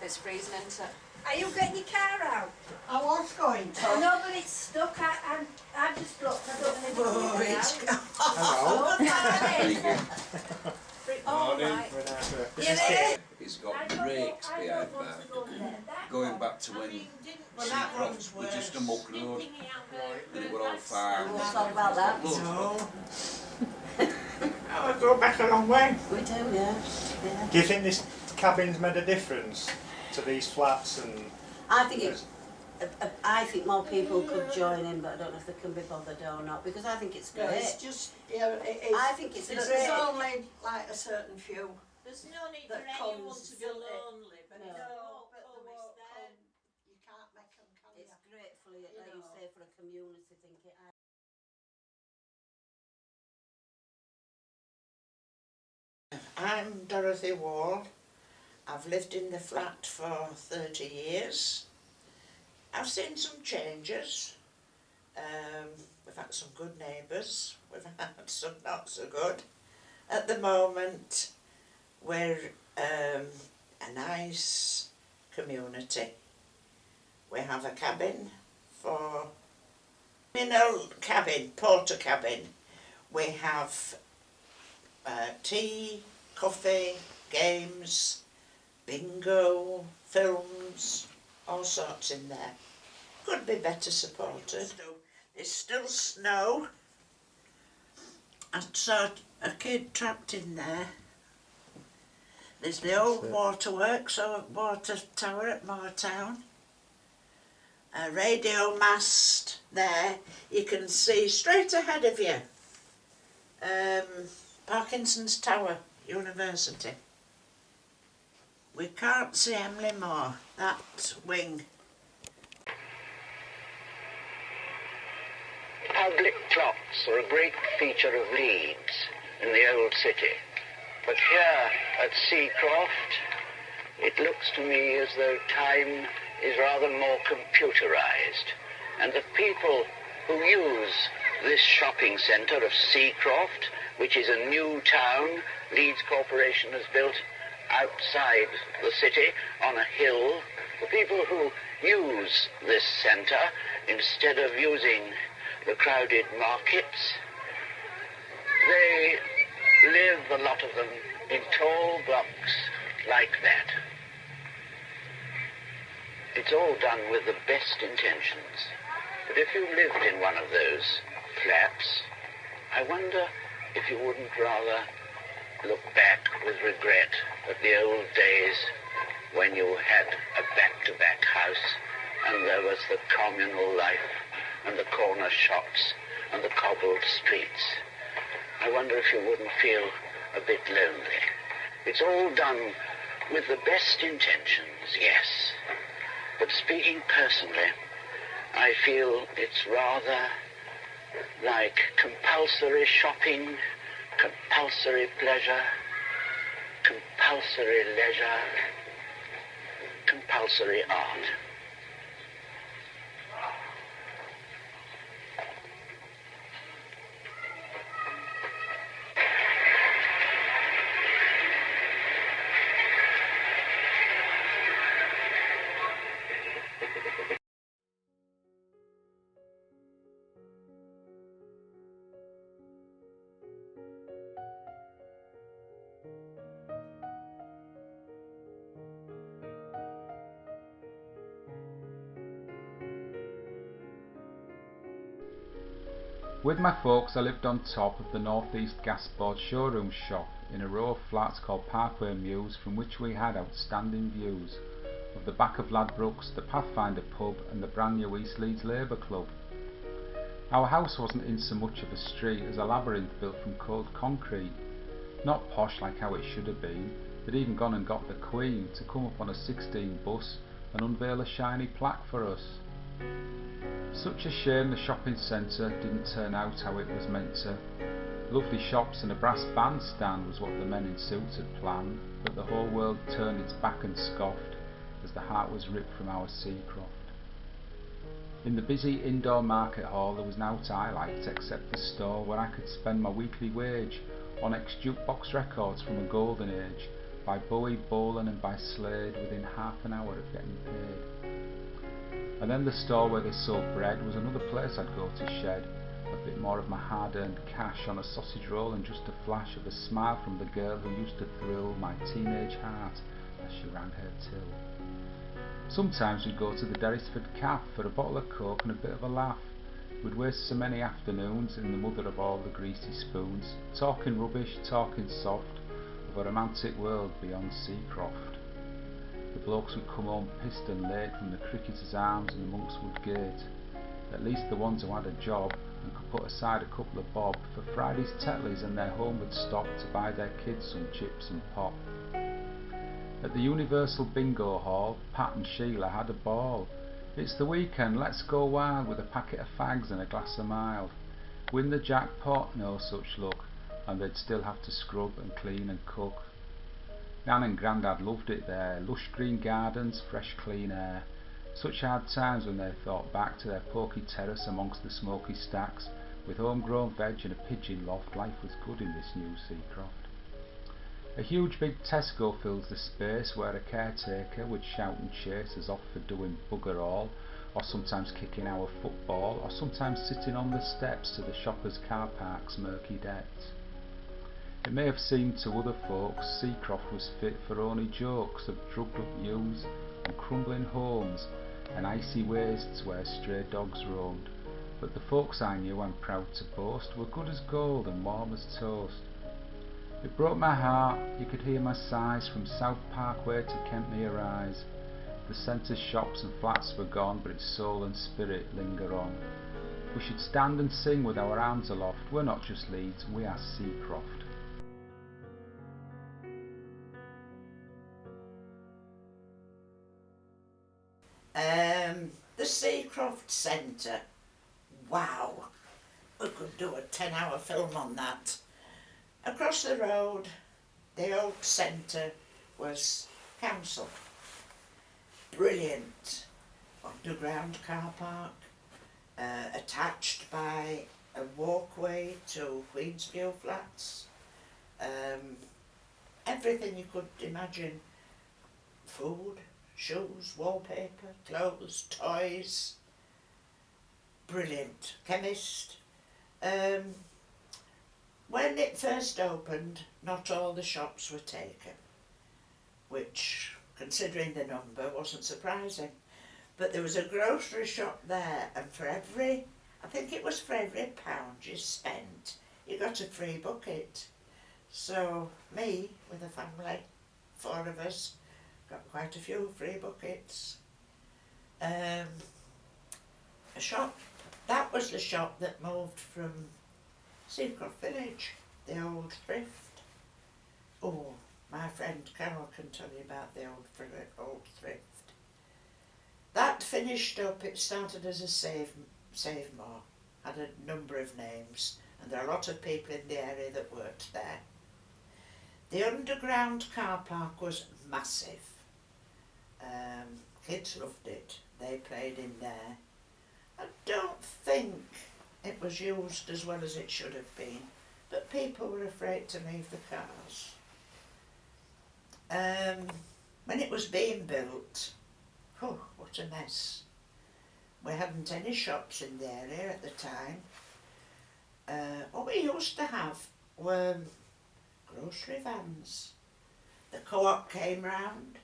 It's freezing, isn't it? Are you getting your car out? I was going to. Oh no, but it's stuck. I just looked. I don't know if it's Hello. Oh, right. He's got brakes behind back. Going back to when Seacroft was just a muck road and it were all farm. We'll talk about that. No. I go back a long way. We do, yeah. Do you think this cabin's made a difference to these flats? And I think more people could join in, but I don't know if they can be bothered or not, because I think it's great. No, it's just, yeah, it is. I think it's There's great. only like a certain few. There's no need for that anyone comes to be visit. lonely, but No. it's No, but home they is won't there. come. You can't make them, can It's you? great for, like you say, for a community, think it. I'm Dorothy Wall. I've lived in the flat for 30 years. I've seen some changes. We've had some good neighbours, we've had some not so good. At the moment we're a nice community. We have a cabin for, porter cabin. We have tea, coffee, games, bingo, films, all sorts in there. Could be better supported. There's still snow. I saw a kid trapped in there. There's the old waterworks or water tower at Moortown. A radio mast there. You can see straight ahead of you. Parkinson's Tower, University. We can't see Emily Moore, that wing. Public clocks are a great feature of Leeds in the old city. But here at Seacroft, it looks to me as though time is rather more computerised. And the people who use this shopping centre of Seacroft, which is a new town Leeds Corporation has built outside the city on a hill, the people who use this centre instead of using the crowded markets, they live, a lot of them, in tall blocks like that. It's all done with the best intentions. But if you lived in one of those flats, I wonder if you wouldn't rather look back with regret at the old days when you had a back-to-back house and there was the communal life and the corner shops and the cobbled streets. I wonder if you wouldn't feel a bit lonely. It's all done with the best intentions, yes. But speaking personally, I feel it's rather like compulsory shopping, compulsory pleasure, compulsory leisure, compulsory art. With my folks I lived on top of the North East Gas Board showroom shop in a row of flats called Parkway Mews, from which we had outstanding views of the back of Ladbrokes, the Pathfinder pub and the brand new East Leeds Labour Club. Our house wasn't in so much of a street as a labyrinth built from cold concrete. Not posh like how it should have been, they'd even gone and got the Queen to come up on a 16 bus and unveil a shiny plaque for us. Such a shame the shopping centre didn't turn out how it was meant to. Lovely shops and a brass bandstand was what the men in suits had planned, but the whole world turned its back and scoffed as the heart was ripped from our Seacroft. In the busy indoor market hall there was naught I liked except the store where I could spend my weekly wage on ex-jukebox records from a golden age, by Bowie, Bolan and by Slade within half an hour of getting paid. And then the stall where they sold bread was another place I'd go to shed a bit more of my hard-earned cash on a sausage roll and just a flash of a smile from the girl who used to thrill my teenage heart as she rang her till. Sometimes we'd go to the Derrisford Caf for a bottle of coke and a bit of a laugh. We'd waste so many afternoons in the mother of all the greasy spoons, talking rubbish, talking soft, of a romantic world beyond Seacroft. The blokes would come home pissed and late from the Cricketers' Arms and the Monkswood Gate, at least the ones who had a job and could put aside a couple of bob for Friday's Tetleys and their homeward stop to buy their kids some chips and pop. At the Universal Bingo Hall, Pat and Sheila had a ball. It's the weekend, let's go wild with a packet of fags and a glass of mild. Win the jackpot, no such luck, and they'd still have to scrub and clean and cook. Nan and Grandad loved it there, lush green gardens, fresh clean air. Such hard times when they thought back to their poky terrace amongst the smoky stacks, with homegrown veg and a pigeon loft. Life was good in this new Seacroft. A huge big Tesco fills the space where a caretaker would shout and chase us off for doing bugger all, or sometimes kicking our football, or sometimes sitting on the steps to the shoppers' car park's murky depths. It may have seemed to other folks Seacroft was fit for only jokes of drugged up youths and crumbling homes and icy wastes where stray dogs roamed, but the folks I knew, I'm proud to boast, were good as gold and warm as toast. It broke my heart, you could hear my sighs from South Parkway to Kentmere Rise. The centre shops and flats were gone, but its soul and spirit linger on. We should stand and sing with our arms aloft, we're not just Leeds, we are Seacroft. The Seacroft Centre. Wow, we could do a 10-hour film on that. Across the road, the old centre was council. Brilliant. Underground car park, attached by a walkway to Queensview Flats. Everything you could imagine. Food, shoes, wallpaper, clothes, toys. Brilliant. Chemist. When it first opened, not all the shops were taken, which, considering the number, wasn't surprising. But there was a grocery shop there, and for every, I think it was for every pound you spent, you got a free bucket. So me, with a family, 4 of us, got quite a few free buckets. A shop, that was the shop that moved from Seacroft Village, the old thrift. Oh, my friend Carol can tell you about the old thrift. That finished up, it started as a Save More, had a number of names, and there are a lot of people in the area that worked there. The underground car park was massive. Kids loved it, they played in there. I don't think it was used as well as it should have been, but people were afraid to leave the cars. When it was being built, oh, what a mess. We hadn't any shops in the area at the time. What we used to have were grocery vans. The co-op came round,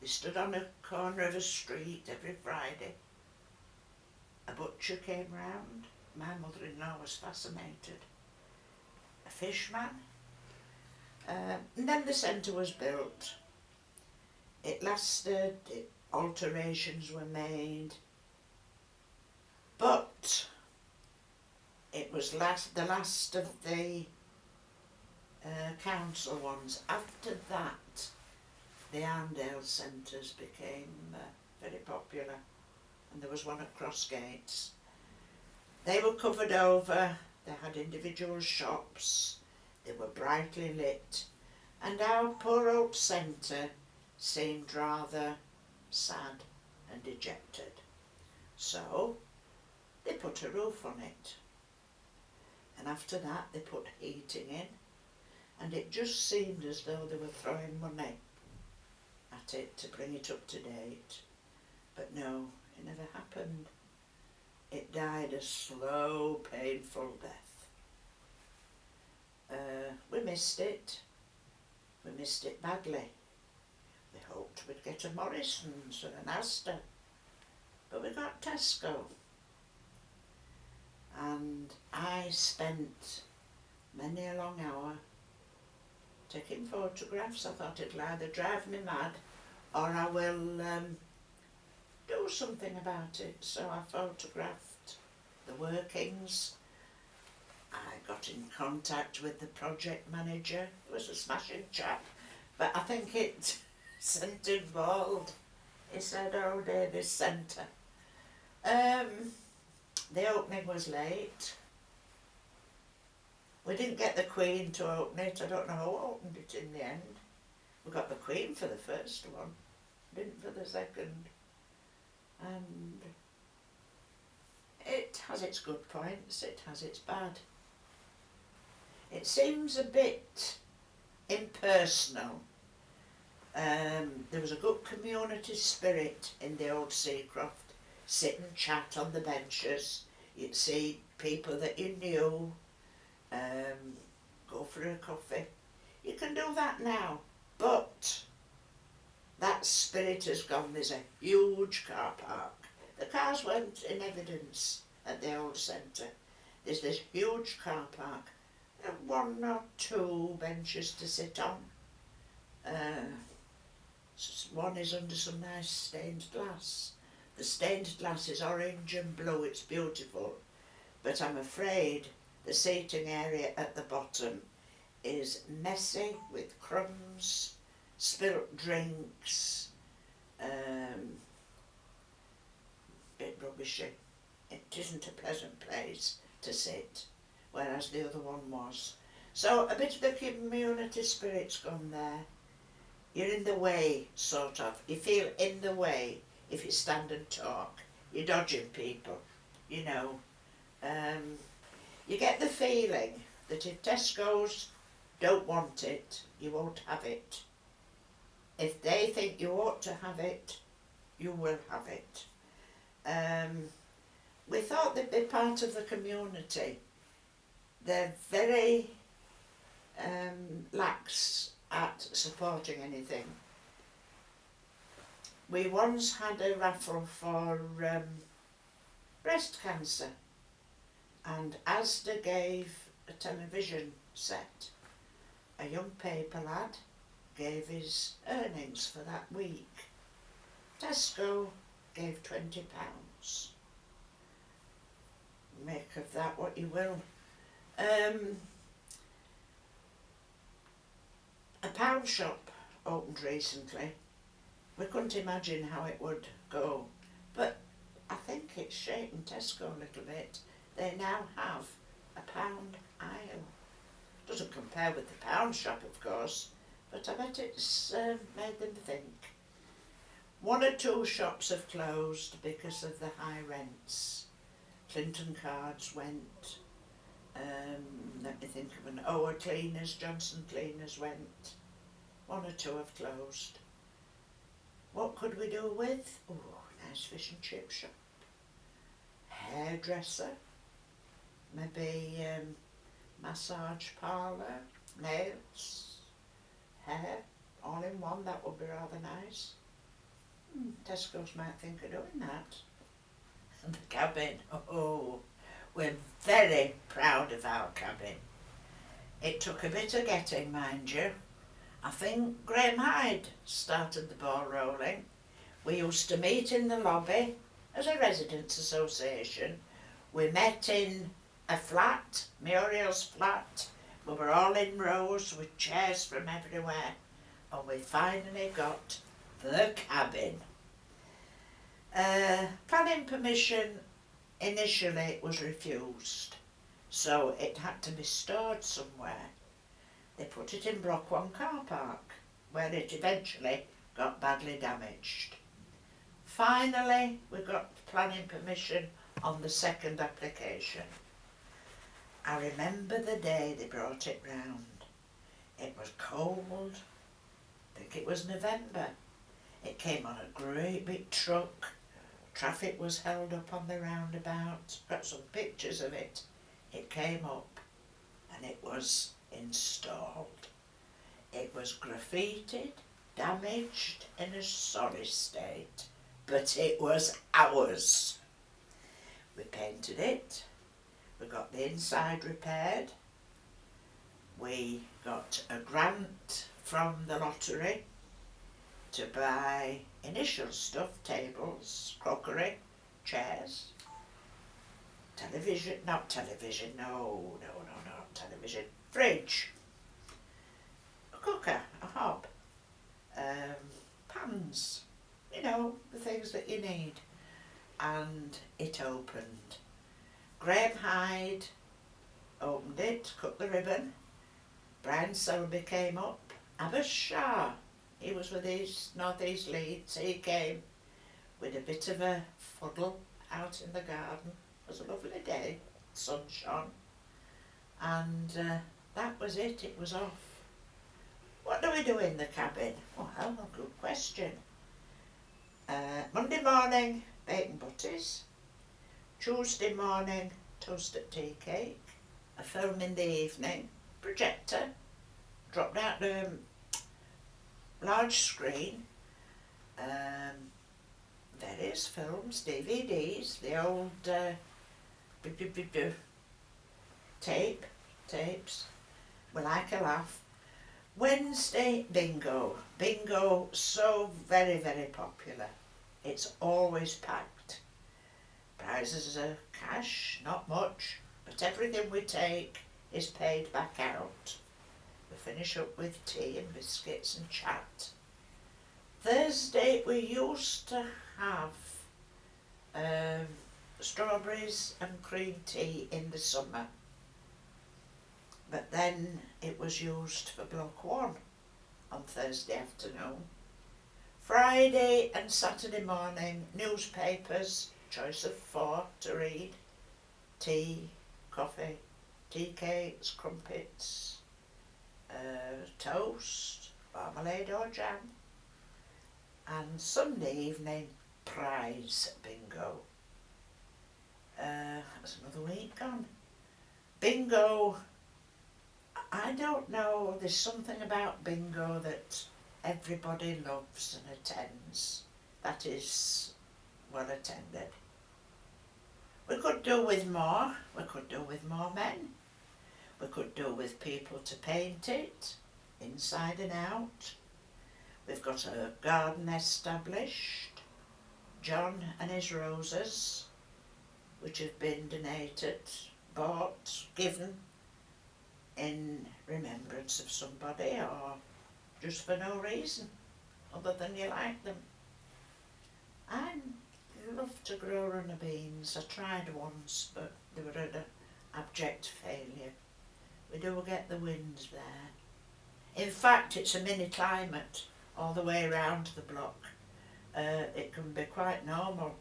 they stood on a corner of a street every Friday. A butcher came round. My mother-in-law was fascinated. A fishman. And then the centre was built. It lasted, alterations were made, but it was the last of the council ones. After that, the Arndale centres became very popular, and there was one at Crossgates. They were covered over, they had individual shops, they were brightly lit, and our poor old centre seemed rather sad and dejected. So they put a roof on it, and after that they put heating in, and it just seemed as though they were throwing money at it to bring it up to date. But no, it never happened. It died a slow, painful death. We missed it. We missed it badly. We hoped we'd get a Morrison's and an Asda, but we got Tesco. And I spent many a long hour taking photographs. I thought it'll either drive me mad or I will do something about it. So I photographed the workings. I got in contact with the project manager. He was a smashing chap, but I think it sent him bald. He said, "Oh, Davis Centre." The opening was late. We didn't get the Queen to open it. I don't know who opened it in the end. We got the Queen for the first one, didn't for the second. And it has its good points, it has its bad. It seems a bit impersonal. There was a good community spirit in the old Seacroft. Sit and chat on the benches. You'd see people that you knew. Go for a coffee. You can do that now, but that spirit has gone. There's a huge car park. The cars weren't in evidence at the old centre. There's this huge car park. One or two benches to sit on. One is under some nice stained glass. The stained glass is orange and blue, it's beautiful. But I'm afraid the seating area at the bottom is messy with crumbs, spilt drinks, bit rubbishy. It isn't a pleasant place to sit, whereas the other one was. So a bit of the community spirit's gone there. You're in the way, sort of. You feel in the way if you stand and talk. You're dodging people, you know. You get the feeling that if Tesco's don't want it, you won't have it. If they think you ought to have it, you will have it. We thought they'd be part of the community. They're very lax at supporting anything. We once had a raffle for breast cancer, and Asda gave a television set. A young paper lad gave his earnings for that week. Tesco gave £20. Make of that what you will. A pound shop opened recently. We couldn't imagine how it would go, but I think it's shaken Tesco a little bit. They now have a pound aisle. Doesn't compare with the pound shop, of course, but I bet it's made them think. One or two shops have closed because of the high rents. Clinton Cards went. Let me think of an Ower Cleaners, Johnson Cleaners went. One or two have closed. What could we do with? Oh, nice fish and chip shop. Hairdresser. Maybe massage parlour, nails, hair, all in one. That would be rather nice. Tesco's might think of doing that. And the cabin. Oh, we're very proud of our cabin. It took a bit of getting, mind you. I think Graham Hyde started the ball rolling. We used to meet in the lobby as a residents' association. We met in a flat, Muriel's flat. We were all in rows with chairs from everywhere. And we finally got the cabin. Planning permission initially was refused, so it had to be stored somewhere. They put it in Block 1 car park, where it eventually got badly damaged. Finally, we got planning permission on the second application. I remember the day they brought it round. It was cold, I think it was November. It came on a great big truck. Traffic was held up on the roundabout. Got some pictures of it. It came up and it was installed. It was graffitied, damaged, in a sorry state, but it was ours. We painted it, we got the inside repaired, we got a grant from the lottery to buy initial stuff, tables, crockery, chairs, television, not television, no, television, fridge, a cooker, a hob, pans, you know, the things that you need. And it opened. Graham Hyde opened it, cut the ribbon. Brian Selby came up. Abbas Shah, he was with his North East Leeds, he came with a bit of a fuddle out in the garden. It was a lovely day, sun shone, and that was it, it was off. What do we do in the cabin? Well, a good question. Monday morning, bacon butties. Tuesday morning, toasted tea cake. A film in the evening, projector, dropped out the large screen, various films, DVDs, the old tapes. We like a laugh. Wednesday, bingo. Bingo, so very, very popular. It's always packed. Prizes are cash, not much, but everything we take is paid back out. We finish up with tea and biscuits and chat. Thursday, we used to have strawberries and cream tea in the summer, but then it was used for Block 1 on Thursday afternoon. Friday and Saturday morning, newspapers, choice of 4 to read, tea, coffee, tea cakes, crumpets, toast, marmalade or jam, and Sunday evening, prize bingo. That's another week gone. Bingo, I don't know, there's something about bingo that everybody loves and attends. That is well attended. We could do with more. We could do with more men. We could do with people to paint it, inside and out. We've got a garden established. John and his roses, which have been donated, bought, given in remembrance of somebody or just for no reason other than you like them. I love to grow runner beans. I tried once, but they were an abject failure. We do get the winds there. In fact, it's a mini climate all the way around the block. It can be quite normal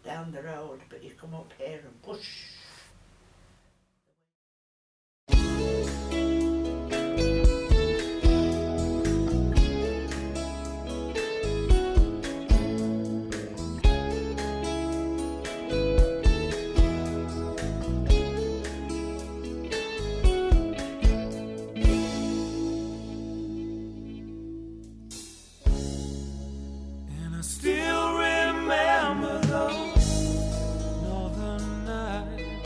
down the road, but you come up here and push. And I still remember those northern nights.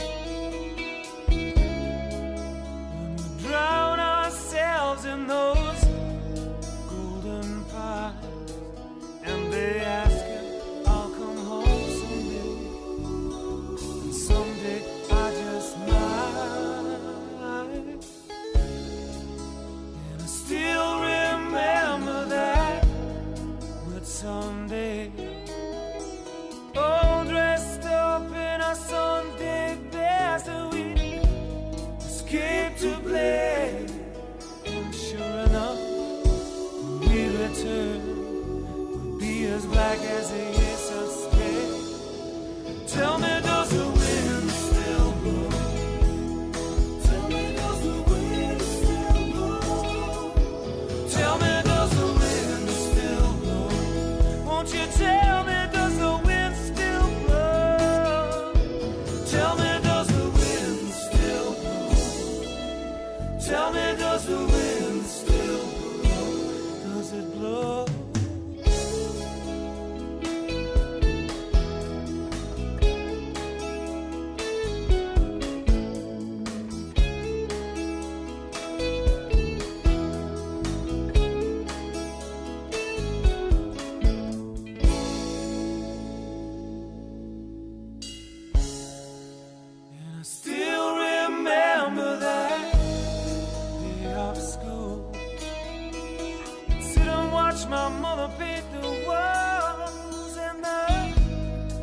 watched my mother paint the walls and the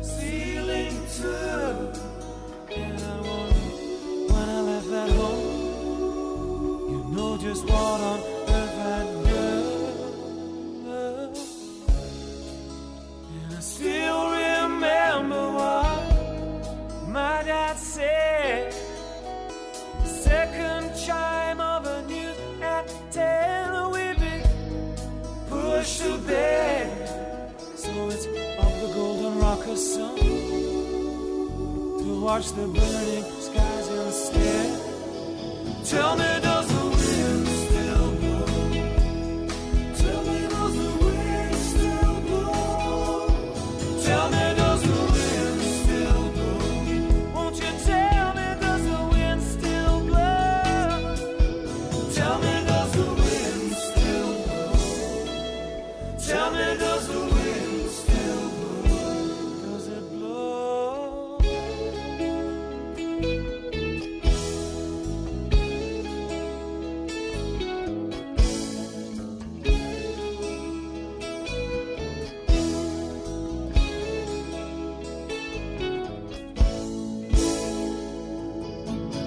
ceiling too. And I wonder when I left that home, you know just what on earth I'd do. And I still remember what my dad said. Second chime of a news at 10, we'd be pushed to bed. So it's up the golden rocker sun to watch the burning skies instead. Tell me, does the wind still blow? Tell me, does the wind still blow? Tell me, does the wind still blow? Won't you tell me, does the wind still blow? Tell me, does the wind still blow? Tell me, does the wind still blow? Does it blow?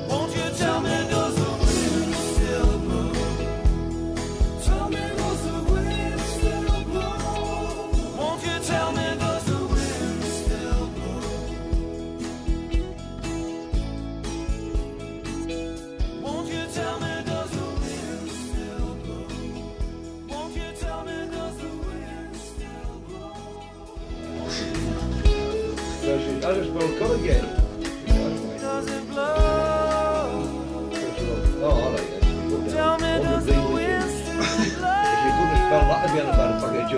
Won't you tell me, does the wind still blow? Tell me, does the wind still blow? Won't you tell me, does the wind still blow? Won't you tell me, does the wind still blow? Won't you tell me, does the wind still blow? I just broke up again. Does it blow? Oh, alright, yes. Tell me, does the wind still blow? If you couldn't spell that, I'd be on about a package of